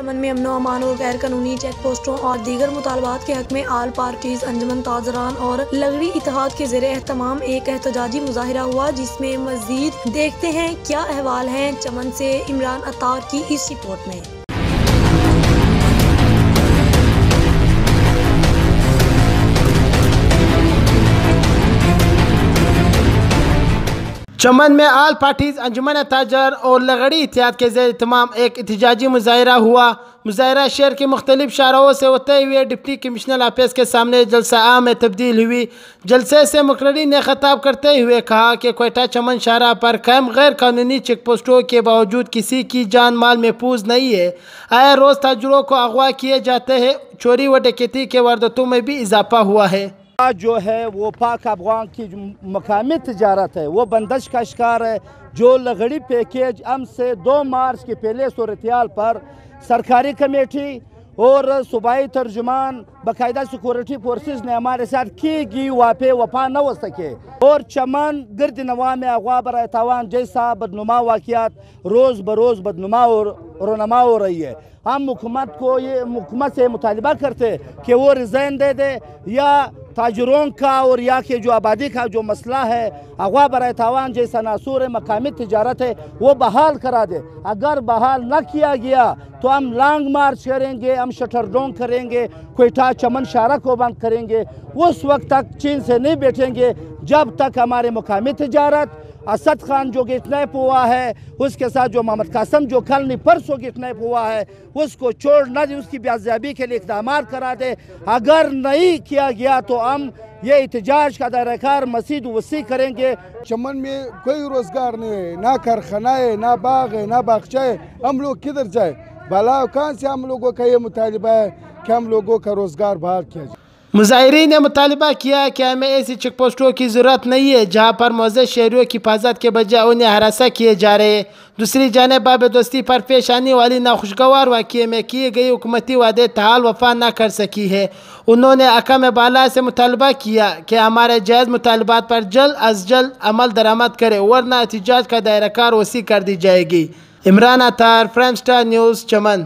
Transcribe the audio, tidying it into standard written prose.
चमन में अमनो अमान और गैर कानूनी चेक पोस्टों और दीगर मुतालबात के हक में आल पार्टीज अंजुमन ताजरान और लगड़ी इत्तेहाद के ज़ेरे एहतमाम एक एहतजाजी मुजाहिरा हुआ, जिसमें मजीद देखते हैं क्या अहवाल है चमन से इमरान अतार की इस रिपोर्ट में। चमन में आल पार्टीज अंजुमन ताजर और लगड़ी इत्तेहाद के ज़ेर तमाम एक एहतजाजी मुजाहिरा हुआ। मुजाहिरा शहर के मुख्तलिफ शाहराहों से होते हुए डिप्टी कमिश्नर ऑफिस के सामने जलसा आम में तब्दील हुई। जलसे से मुकर्रिरीन ने खिताब करते हुए कहा कि क्वेटा चमन शाहरा पर कायम गैर कानूनी चेक पोस्टों के बावजूद किसी की जान माल महफूज नहीं है। आए रोज़ ताजरों को अगवा किए जाते हैं। चोरी व डकैती के वारदातों में भी इजाफा हुआ है। जो है वो पाक अफगान की मकामी तजारत है, वो बंदिश का शिकार है। जो लगड़ी पैकेज हम से 2 मार्च के पहले सूरत पर सरकारी कमेटी और सूबाई तर्जुमान बाकायदा सिक्योरिटी फोर्सेस ने हमारे साथ की वापे वफा न हो सके और चमन गिरद नवा में अगवा बर तवान जैसा बदनुमा वाक़ियात रोज़ बरोज़ बदनुमा और रोनमा हो रही है। हम हुकूमत से मुतालबा करते कि वो रिज़ाइन दे दे या ताजरों का और या के जो आबादी का जो मसला है अगवा बर तवान जैसा नासूर मकामी तजारत है वो बहाल करा दे। अगर बहाल न किया गया तो हम लॉन्ग मार्च करेंगे, हम शटर डाउन करेंगे, क्वेटा चमन शाहरा को बंद करेंगे। उस वक्त तक चीन से नहीं बैठेंगे जब तक हमारे मकामी तजारत असद खान जो किडनैप हुआ है, उसके साथ जो मोहम्मद कासम जो कल नहीं परसों किडनैप हुआ है, उसको छोड़ न दे, उसकी ब्याज़ाबी के लिए इक़दाम करा दे। अगर नहीं किया गया तो हम ये एहतजाज का दायरा मज़ीद वसी करेंगे। चमन में कोई रोज़गार नहीं है, ना कारखाना है, ना बाग है, ना बागचा है। हम लोग किधर जाए? भला कहाँ से हम लोगों का ये मुतालिबा है कि हम लोगों का रोज़गार बहाल किया जाए। मुजाहिरीन ने मुतालबा किया कि हमें ऐसी चेक पोस्टों की ज़रूरत नहीं है जहाँ पर मौजूद शहरियों की हिफाजत के बजाय उन्हें हरासा किए जा रहे हैं। दूसरी जानिब बाब दोस्ती पर पेश आने वाली नाखुशगवार वाक़े में किए गए हुकूमती वादे ताल वफा न कर सकी है। उन्होंने हकाम बाला से मुतालबा किया कि हमारे जायज़ मुतालबात पर जल्द अज जल्द अमल दरामद करे वरना एहतजाज का दायरा कार वसी कर दी जाएगी। इमरान अतार, प्राइम स्टार न्यूज़, चमन।